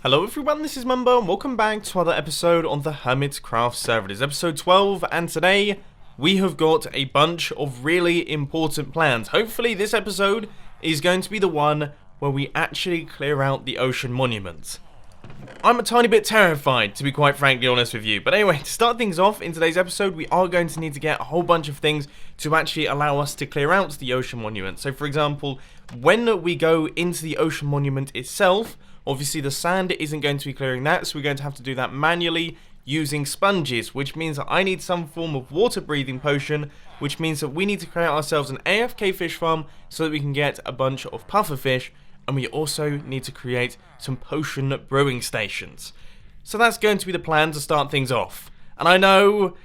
Hello everyone, this is Mumbo and welcome back to another episode on the Hermitcraft server. It is episode 12 and today we have got a bunch of really important plans. Hopefully this episode is going to be the one where we actually clear out the ocean monument. I'm a tiny bit terrified, to be quite frankly honest with you. But anyway, to start things off in today's episode, we are going to need to get a whole bunch of things to actually allow us to clear out the ocean monument. So for example, when we go into the ocean monument itself, obviously the sand isn't going to be clearing that, so we're going to have to do that manually using sponges, which means that I need some form of water breathing potion, which means that we need to create ourselves an AFK fish farm so that we can get a bunch of puffer fish, and we also need to create some potion brewing stations. So that's going to be the plan to start things off. And I know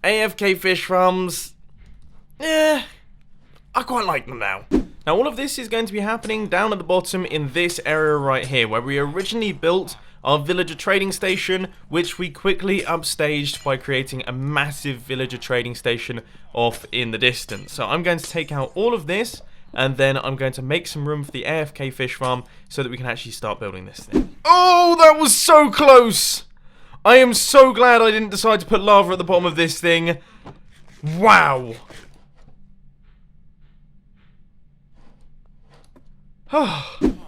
AFK fish farms, I quite like them now. Now all of this is going to be happening down at the bottom in this area right here, where we originally built our villager trading station, which we quickly upstaged by creating a massive villager trading station off in the distance. So I'm going to take out all of this, and then I'm going to make some room for the AFK fish farm so that we can actually start building this thing. Oh, that was so close! I am so glad I didn't decide to put lava at the bottom of this thing. Wow!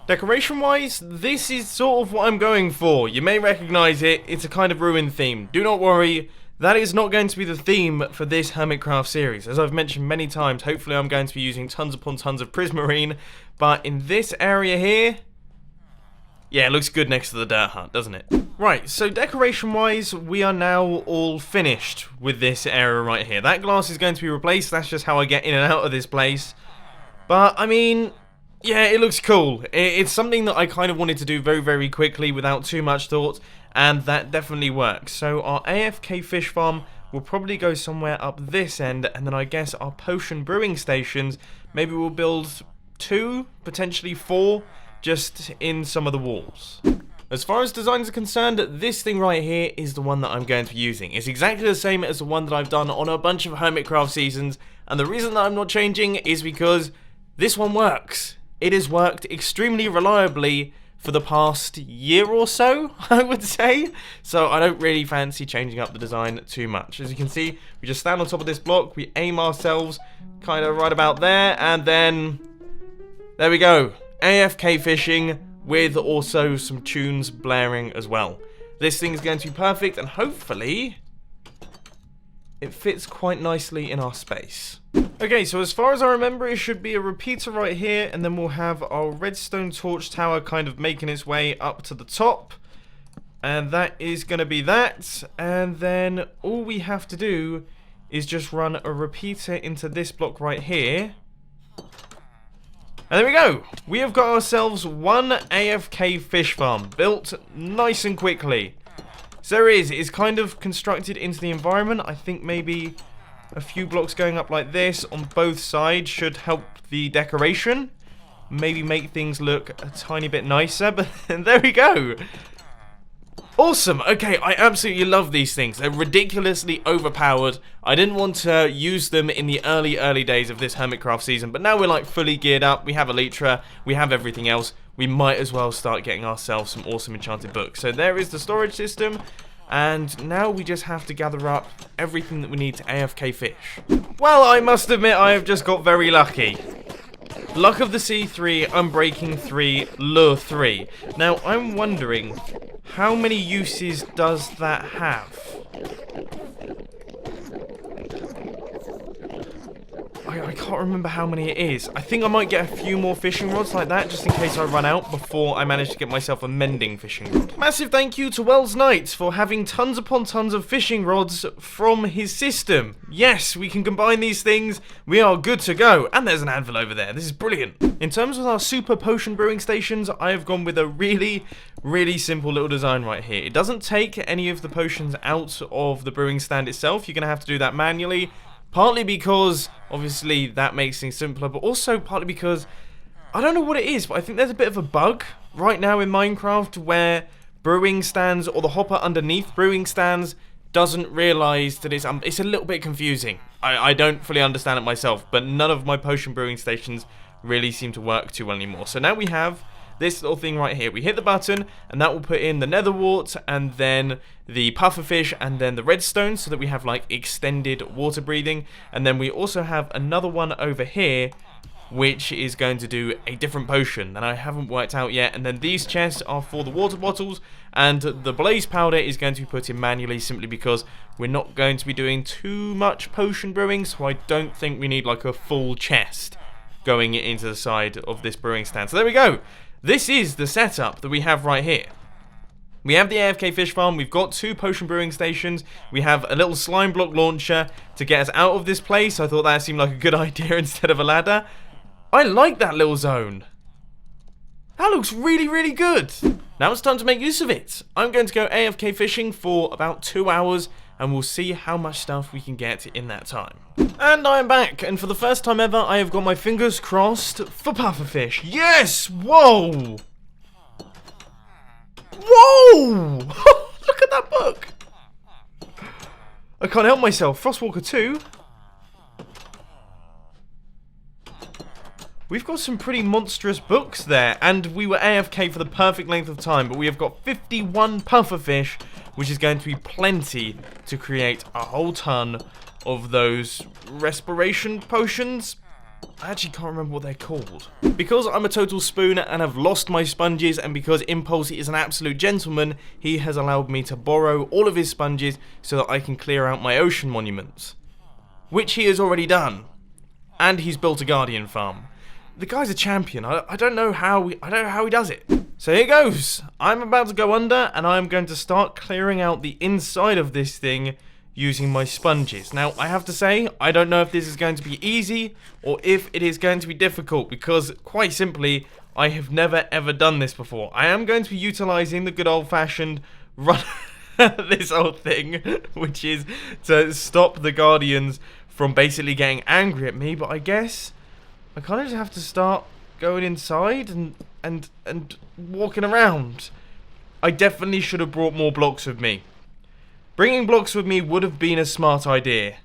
Decoration wise, this is sort of what I'm going for. You may recognize it, it's a kind of ruined theme. Do not worry, that is not going to be the theme for this Hermitcraft series. As I've mentioned many times, hopefully I'm going to be using tons upon tons of prismarine, but in this area here, yeah, it looks good next to the dirt hut, doesn't it? Right, so decoration wise, we are now all finished with this area right here. That glass is going to be replaced, that's just how I get in and out of this place. But, I mean, yeah, it looks cool. It's something that I kind of wanted to do very, very quickly without too much thought, and that definitely works. So our AFK fish farm will probably go somewhere up this end, and then I guess our potion brewing stations, maybe we'll build 2, potentially 4, just in some of the walls. As far as designs are concerned, this thing right here is the one that I'm going to be using. It's exactly the same as the one that I've done on a bunch of Hermitcraft seasons, and the reason that I'm not changing is because this one works. It has worked extremely reliably for the past year or so, I would say. So I don't really fancy changing up the design too much. As you can see, we just stand on top of this block, we aim ourselves kind of right about there, and then there we go. AFK fishing with also some tunes blaring as well. This thing is going to be perfect, and hopefully it fits quite nicely in our space. Okay, so as far as I remember, it should be a repeater right here, and then we'll have our redstone torch tower kind of making its way up to the top. And that is going to be that. And then all we have to do is just run a repeater into this block right here. And there we go. We have got ourselves one AFK fish farm built nice and quickly. So there it's kind of constructed into the environment. I think maybe a few blocks going up like this on both sides should help the decoration. Maybe make things look a tiny bit nicer, but there we go. Awesome. Okay, I absolutely love these things. They're ridiculously overpowered. I didn't want to use them in the early days of this Hermitcraft season, but now we're like fully geared up. We have Elytra, we have everything else. We might as well start getting ourselves some awesome enchanted books. So there is the storage system. And now we just have to gather up everything that we need to AFK fish. Well, I must admit I have just got very lucky. Luck of the Sea 3, Unbreaking 3, Lure 3. Now, I'm wondering, how many uses does that have? I can't remember how many it is. I think I might get a few more fishing rods like that, just in case I run out before I manage to get myself a mending fishing rod. Massive thank you to Wells Knight for having tons upon tons of fishing rods from his system. Yes, we can combine these things. We are good to go. And there's an anvil over there. This is brilliant. In terms of our super potion brewing stations, I have gone with a really simple little design right here. It doesn't take any of the potions out of the brewing stand itself. You're going to have to do that manually. Partly because, obviously, that makes things simpler, but also partly because, I don't know what it is, but I think there's a bit of a bug right now in Minecraft where brewing stands, or the hopper underneath brewing stands, doesn't realise that it's a little bit confusing. I don't fully understand it myself, but none of my potion brewing stations really seem to work too well anymore. So now we have this little thing right here. We hit the button, and that will put in the nether wart, and then the pufferfish, and then the redstone, so that we have like extended water breathing. And then we also have another one over here, which is going to do a different potion that I haven't worked out yet. And then these chests are for the water bottles, and the blaze powder is going to be put in manually, simply because we're not going to be doing too much potion brewing, so I don't think we need like a full chest going into the side of this brewing stand. So there we go. This is the setup that we have right here. We have the AFK fish farm, we've got 2 potion brewing stations, we have a little slime block launcher to get us out of this place. I thought that seemed like a good idea instead of a ladder. I like that little zone. That looks really, really good. Now it's time to make use of it. I'm going to go AFK fishing for about 2 hours, and we'll see how much stuff we can get in that time. And I am back, and for the first time ever, I have got my fingers crossed for pufferfish. Yes! Whoa! Whoa! Look at that book! I can't help myself. Frostwalker 2. We've got some pretty monstrous books there, and we were AFK for the perfect length of time, but we have got 51 pufferfish, which is going to be plenty to create a whole ton of those respiration potions. I actually can't remember what they're called. Because I'm a total spoon and have lost my sponges, and because Impulse is an absolute gentleman, he has allowed me to borrow all of his sponges so that I can clear out my ocean monuments, which he has already done. And he's built a guardian farm. The guy's a champion. I don't know how he does it. So here goes. I'm about to go under, and I'm going to start clearing out the inside of this thing using my sponges. Now, I have to say, I don't know if this is going to be easy or if it is going to be difficult, because quite simply, I have never ever done this before. I am going to be utilizing the good old-fashioned run this whole thing, which is to stop the guardians from basically getting angry at me, but I guess I kind of just have to start going inside and walking around. I definitely should have brought more blocks with me. Bringing blocks with me would have been a smart idea.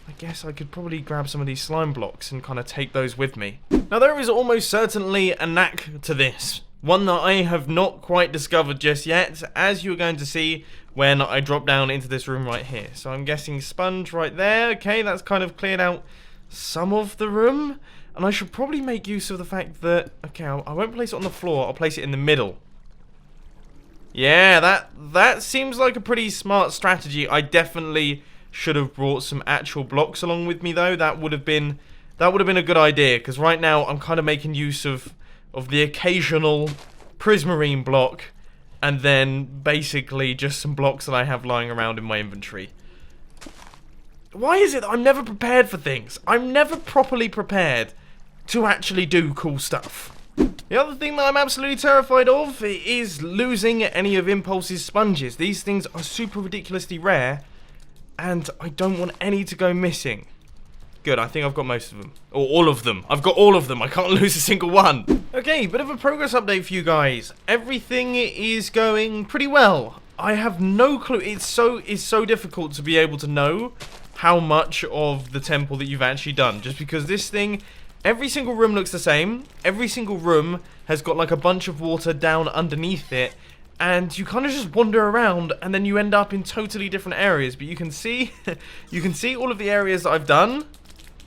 I guess I could probably grab some of these slime blocks and kind of take those with me. Now, there is almost certainly a knack to this. One that I have not quite discovered just yet, as you're going to see when I drop down into this room right here. So I'm guessing sponge right there. Okay, that's kind of cleared out some of the room, and I should probably make use of the fact that, okay, I won't place it on the floor, I'll place it in the middle. Yeah, that seems like a pretty smart strategy. I definitely should have brought some actual blocks along with me, though. That would have been a good idea, because right now I'm kind of making use of the occasional prismarine block, and then basically just some blocks that I have lying around in my inventory. Why is it that I'm never prepared for things? I'm never properly prepared to actually do cool stuff. The other thing that I'm absolutely terrified of is losing any of Impulse's sponges. These things are super ridiculously rare, and I don't want any to go missing. Good, I think I've got most of them. Or all of them. I've got all of them. I can't lose a single one. Okay, bit of a progress update for you guys. Everything is going pretty well. I have no clue. It's so difficult to be able to know how much of the temple that you've actually done, just because this thing, every single room looks the same. Every single room has got like a bunch of water down underneath it, and you kind of just wander around, and then you end up in totally different areas. But you can see you can see all of the areas that I've done.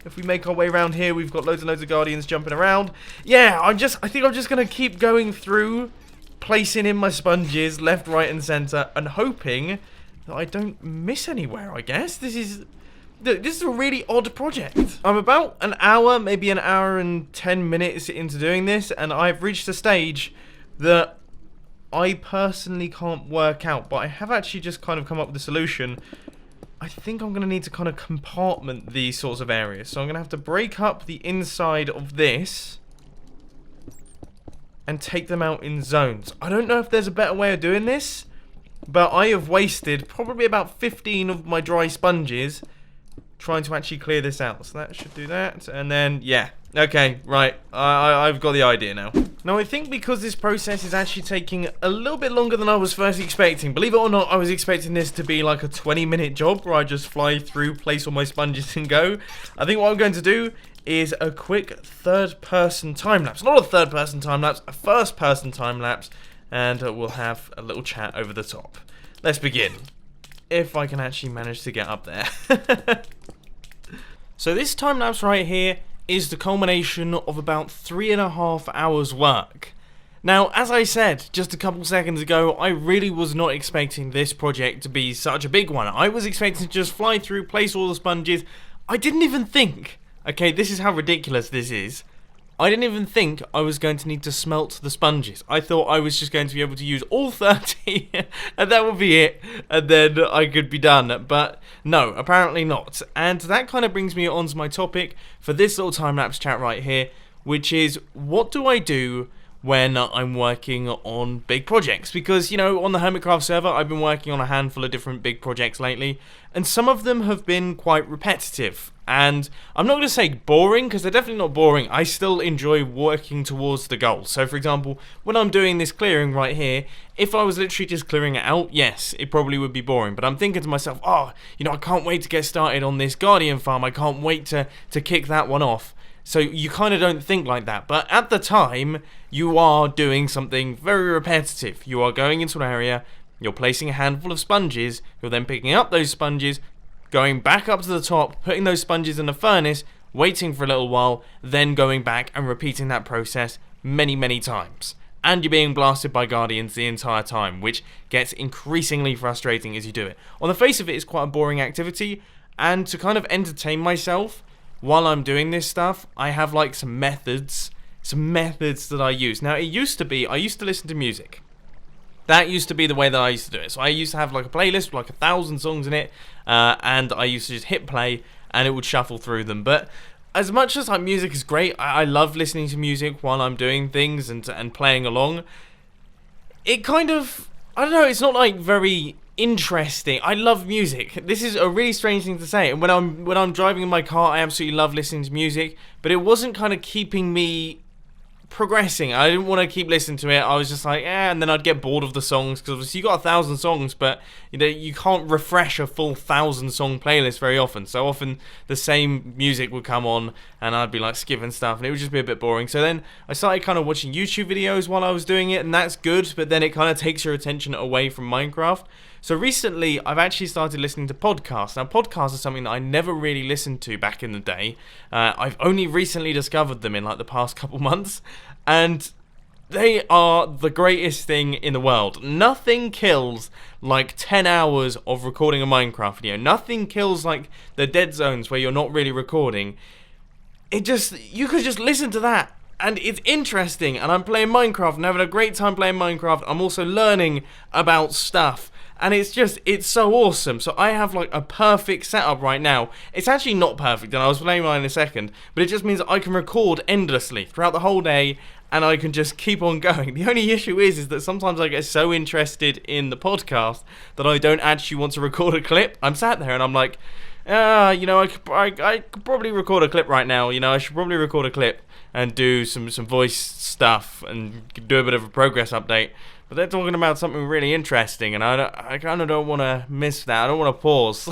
If we make our way around here, we've got loads and loads of guardians jumping around. Yeah, I think I'm just gonna keep going through, placing in my sponges left, right, and center, and hoping that I don't miss anywhere. I guess this is a really odd project. I'm about an hour, maybe an hour and 10 minutes into doing this, and I've reached a stage that I personally can't work out, but I have actually just kind of come up with a solution. I think I'm going to need to kind of compartment these sorts of areas. So I'm going to have to break up the inside of this and take them out in zones. I don't know if there's a better way of doing this, but I have wasted probably about 15 of my dry sponges trying to actually clear this out. So that should do that. And then, yeah. Okay, right. I've got the idea now. Now, I think because this process is actually taking a little bit longer than I was first expecting. Believe it or not, I was expecting this to be like a 20-minute job where I just fly through, place all my sponges and go. I think what I'm going to do is a quick third-person time-lapse. Not a third-person time-lapse, a first-person time-lapse, and we'll have a little chat over the top. Let's begin. If I can actually manage to get up there. So this time-lapse right here is the culmination of about 3.5 hours work. Now, as I said just a couple seconds ago, I really was not expecting this project to be such a big one. I was expecting to just fly through, place all the sponges. I didn't even think, okay, this is how ridiculous this is. I didn't even think I was going to need to smelt the sponges. I thought I was just going to be able to use all 30 and that would be it, and then I could be done. But no, apparently not. And that kind of brings me on to my topic for this little time-lapse chat right here, which is, what do I do when I'm working on big projects? Because, you know, on the Hermitcraft server, I've been working on a handful of different big projects lately, and some of them have been quite repetitive. And I'm not going to say boring, because they're definitely not boring. I still enjoy working towards the goal. So, for example, when I'm doing this clearing right here, if I was literally just clearing it out, yes, it probably would be boring. But I'm thinking to myself, oh, you know, I can't wait to get started on this Guardian farm. I can't wait to kick that one off. So you kind of don't think like that. But at the time, you are doing something very repetitive. You are going into an area, you're placing a handful of sponges, you're then picking up those sponges, going back up to the top, putting those sponges in the furnace, waiting for a little while, then going back and repeating that process many, many times. And you're being blasted by guardians the entire time, which gets increasingly frustrating as you do it. On the face of it, it's quite a boring activity, and to kind of entertain myself while I'm doing this stuff, I have like some methods that I use. Now, it used to be, I used to listen to music. That used to be the way that I used to do it. So I used to have like a playlist with like 1,000 songs in it, and I used to just hit play and it would shuffle through them. But as much as like music is great, I love listening to music while I'm doing things and playing along. It kind of, I don't know, it's not like very interesting. I love music. This is a really strange thing to say. And when I'm driving in my car, I absolutely love listening to music. But it wasn't kind of keeping me progressing. I didn't want to keep listening to it. I was just like, and then I'd get bored of the songs, because obviously you got 1,000 songs, but you know, you can't refresh a full 1,000 song playlist very often. So often the same music would come on and I'd be like skipping stuff, and it would just be a bit boring. So then I started kind of watching YouTube videos while I was doing it, and that's good, but then it kind of takes your attention away from Minecraft. So recently, I've actually started listening to podcasts. Now, podcasts are something that I never really listened to back in the day. I've only recently discovered them in like the past couple months, and they are the greatest thing in the world. Nothing kills like 10 hours of recording a Minecraft video. Nothing kills like the dead zones where you're not really recording. You could just listen to that, and it's interesting, and I'm playing Minecraft and having a great time playing Minecraft. I'm also learning about stuff. And it's so awesome. So I have like a perfect setup right now. It's actually not perfect, and I'll explain why in a second, but it just means that I can record endlessly throughout the whole day, and I can just keep on going. The only issue is that sometimes I get so interested in the podcast that I don't actually want to record a clip. I'm sat there and I'm like, you know, I could probably record a clip right now. You know, I should probably record a clip and do some voice stuff and do a bit of a progress update. But they're talking about something really interesting, and I kind of don't want to miss that. I don't want to pause,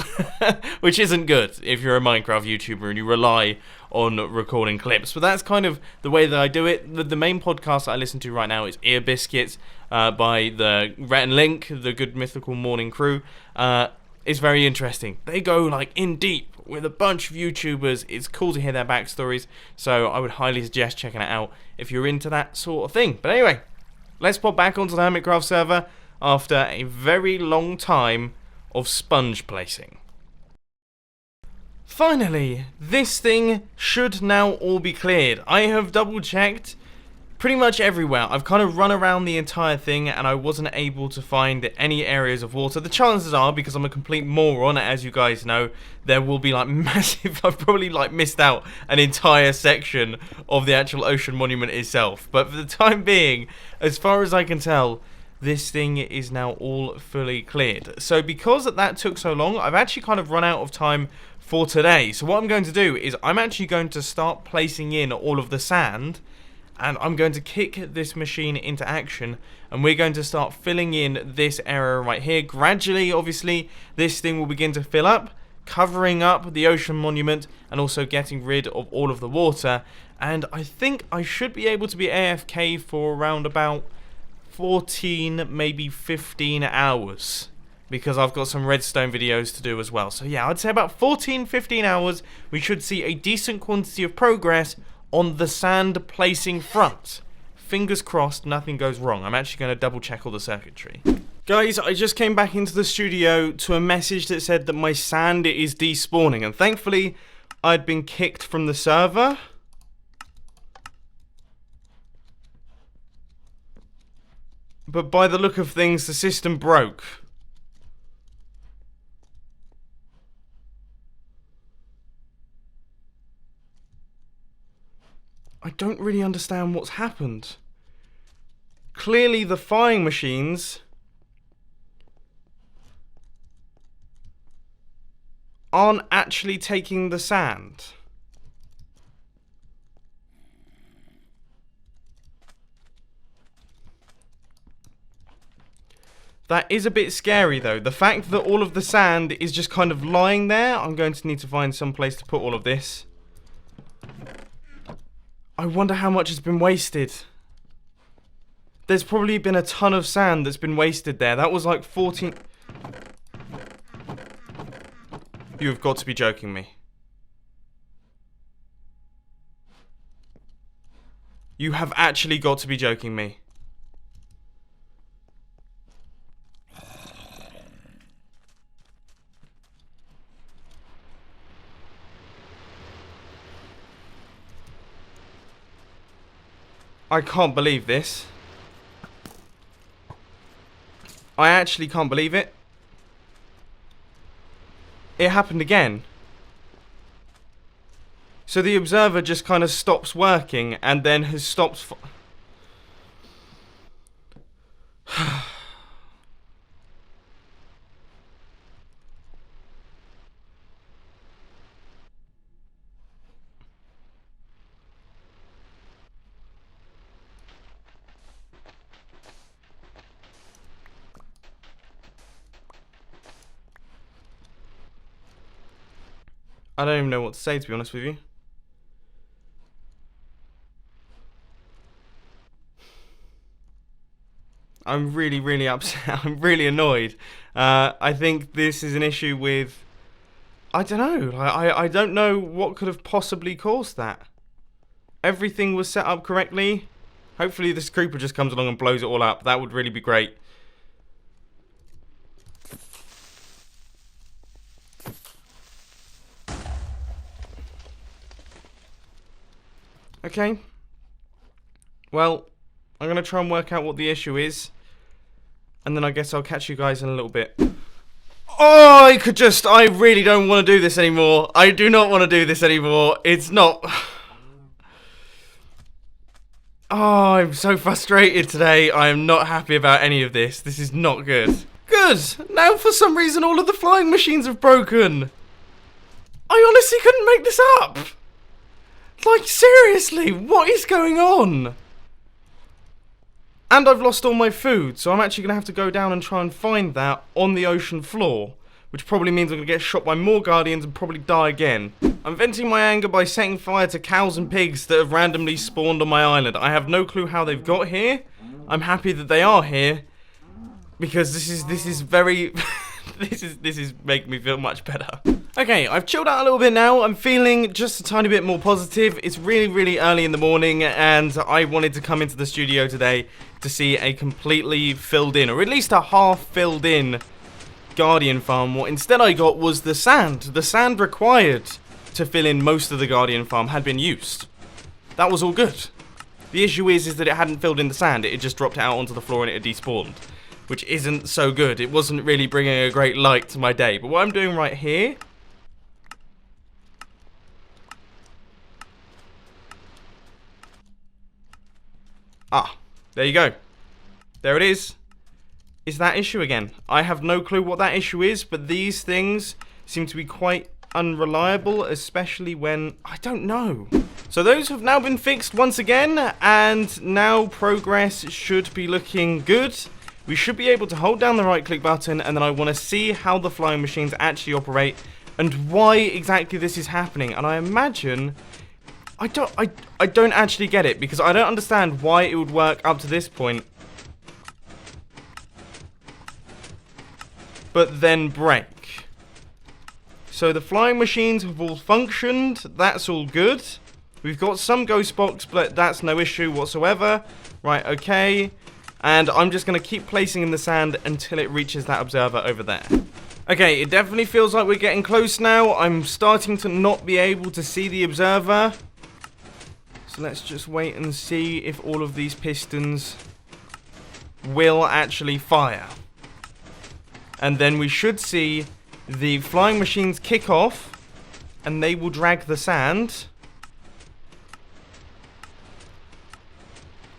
which isn't good if you're a Minecraft YouTuber and you rely on recording clips. But that's kind of the way that I do it. The main podcast that I listen to right now is Ear Biscuits by the Rhett and Link, the Good Mythical Morning Crew. It's very interesting. They go like in deep with a bunch of YouTubers. It's cool to hear their backstories, so I would highly suggest checking it out if you're into that sort of thing. But anyway, let's pop back onto the Hermitcraft server after a very long time of sponge placing. Finally, this thing should now all be cleared. I have double checked pretty much everywhere. I've kind of run around the entire thing and I wasn't able to find any areas of water. The chances are, because I'm a complete moron, as you guys know, there will be like massive, I've probably like missed out an entire section of the actual ocean monument itself. But for the time being, as far as I can tell, this thing is now all fully cleared. So because that took so long, I've actually kind of run out of time for today. So what I'm going to do is I'm actually going to start placing in all of the sand, and I'm going to kick this machine into action, and we're going to start filling in this area right here. Gradually, obviously, this thing will begin to fill up, covering up the ocean monument, and also getting rid of all of the water. And I think I should be able to be AFK for around about 14, maybe 15 hours. Because I've got some redstone videos to do as well. So yeah, I'd say about 14, 15 hours, we should see a decent quantity of progress on the sand placing front. Fingers crossed nothing goes wrong. I'm actually going to double check all the circuitry. Guys, I just came back into the studio to a message that said that my sand is despawning. And thankfully, I'd been kicked from the server. But by the look of things, the system broke. I don't really understand what's happened. Clearly the flying machines aren't actually taking the sand. That is a bit scary though. The fact that all of the sand is just kind of lying there. I'm going to need to find some place to put all of this. I wonder how much has been wasted. There's probably been a ton of sand that's been wasted there. That was like 14... You have got to be joking me. You have actually got to be joking me. I can't believe this. I actually can't believe it. It happened again. So the observer just kind of stops working and then has stopped. I don't even know what to say, to be honest with you. I'm really, really upset. I'm really annoyed. I think this is an issue with... I don't know. I don't know what could have possibly caused that. Everything was set up correctly. Hopefully this creeper just comes along and blows it all up. That would really be great. Okay. Well, I'm going to try and work out what the issue is. And then I guess I'll catch you guys in a little bit. Oh, I really don't want to do this anymore. I do not want to do this anymore. It's not... Oh, I'm so frustrated today. I am not happy about any of this. This is not good. Good. Now for some reason all of the flying machines have broken. I honestly couldn't make this up. Like, seriously, what is going on? And I've lost all my food, so I'm actually going to have to go down and try and find that on the ocean floor. Which probably means I'm going to get shot by more guardians and probably die again. I'm venting my anger by setting fire to cows and pigs that have randomly spawned on my island. I have no clue how they've got here. I'm happy that they are here. Because this is very... this is making me feel much better. Okay, I've chilled out a little bit now. I'm feeling just a tiny bit more positive. It's really, really early in the morning, and I wanted to come into the studio today to see a completely filled in, or at least a half filled in Guardian farm. What instead I got was the sand. The sand required to fill in most of the Guardian farm had been used. That was all good. The issue is that it hadn't filled in the sand. It had just dropped it out onto the floor and it had despawned, which isn't so good. It wasn't really bringing a great light to my day. But what I'm doing right here... Ah, there you go. There it is. Is that issue again? I have no clue what that issue is, but these things seem to be quite unreliable, especially when... I don't know. So those have now been fixed once again, and now progress should be looking good. We should be able to hold down the right click button, and then I want to see how the flying machines actually operate and why exactly this is happening. And I imagine I don't actually get it, because I don't understand why it would work up to this point but then break. So the flying machines have all functioned. That's all good. We've got some ghost box, but that's no issue whatsoever. Right, okay. And I'm just going to keep placing in the sand until it reaches that observer over there. Okay, it definitely feels like we're getting close now. I'm starting to not be able to see the observer. So let's just wait and see if all of these pistons will actually fire. And then we should see the flying machines kick off, and they will drag the sand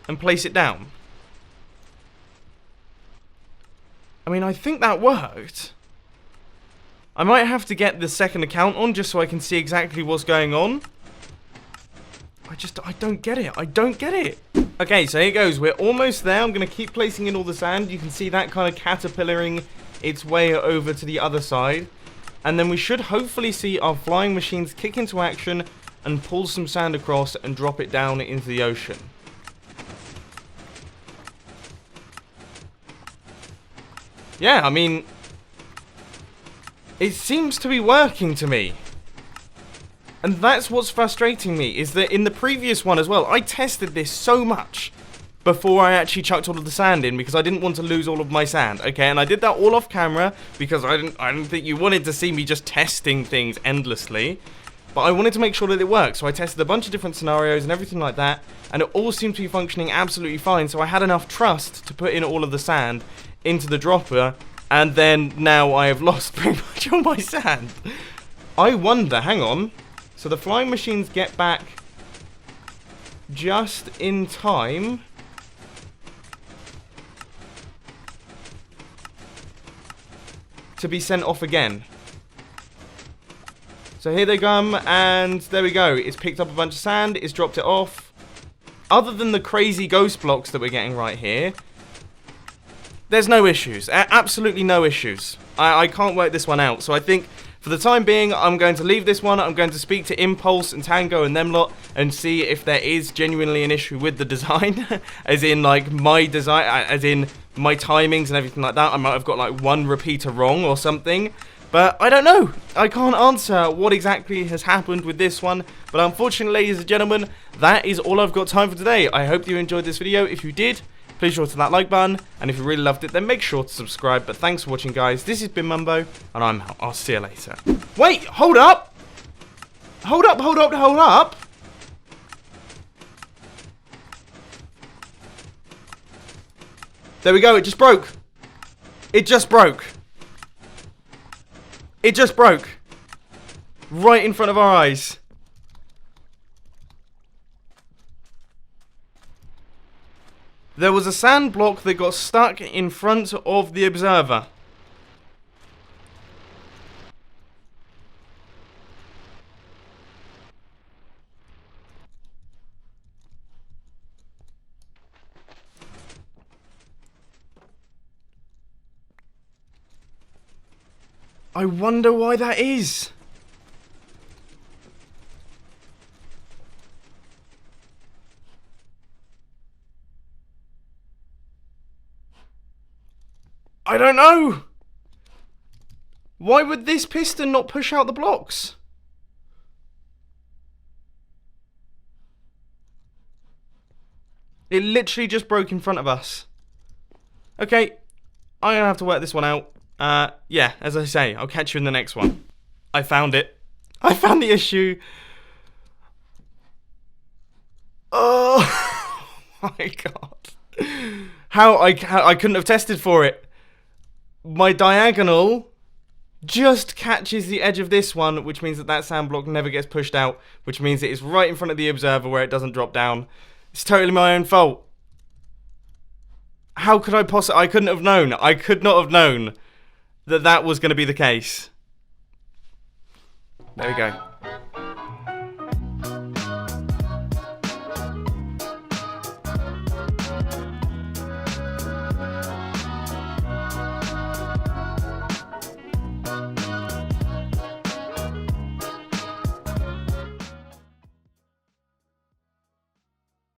and place it down. I mean, I think that worked. I might have to get the second account on just so I can see exactly what's going on. I don't get it. I don't get it. Okay, so here goes. We're almost there. I'm going to keep placing in all the sand. You can see that kind of caterpillaring its way over to the other side. And then we should hopefully see our flying machines kick into action and pull some sand across and drop it down into the ocean. Yeah, I mean, it seems to be working to me. And that's what's frustrating me, is that in the previous one as well, I tested this so much before I actually chucked all of the sand in, because I didn't want to lose all of my sand, okay? And I did that all off camera because I didn't think you wanted to see me just testing things endlessly. But I wanted to make sure that it worked, so I tested a bunch of different scenarios and everything like that, and it all seemed to be functioning absolutely fine, so I had enough trust to put in all of the sand into the dropper, and then now I have lost pretty much all my sand. I wonder, hang on, so the flying machines get back just in time to be sent off again. So here they come, and there we go. It's picked up a bunch of sand, it's dropped it off. Other than the crazy ghost blocks that we're getting right here, there's no issues. Absolutely no issues. I can't work this one out. So I think for the time being, I'm going to leave this one. I'm going to speak to Impulse and Tango and them lot and see if there is genuinely an issue with the design. As in, like, my design, as in my timings and everything like that. I might have got, like, one repeater wrong or something. But I don't know. I can't answer what exactly has happened with this one. But unfortunately, ladies and gentlemen, that is all I've got time for today. I hope you enjoyed this video. If you did, please sure to that like button, and if you really loved it, then make sure to subscribe. But thanks for watching, guys. This has been Mumbo, and I'm out. I'll see you later. Wait, hold up! Hold up, hold up, hold up! There we go, it just broke. It just broke. It just broke. Right in front of our eyes. There was a sand block that got stuck in front of the observer. I wonder why that is. I don't know. Why would this piston not push out the blocks? It literally just broke in front of us. Okay, I'm gonna have to work this one out. Yeah, as I say, I'll catch you in the next one. I found it. I found the issue. Oh my god. How I couldn't have tested for it. My diagonal just catches the edge of this one, which means that that sand block never gets pushed out, which means it is right in front of the observer where it doesn't drop down. It's totally my own fault. How could I possibly... I couldn't have known. I could not have known that that was going to be the case. There we go.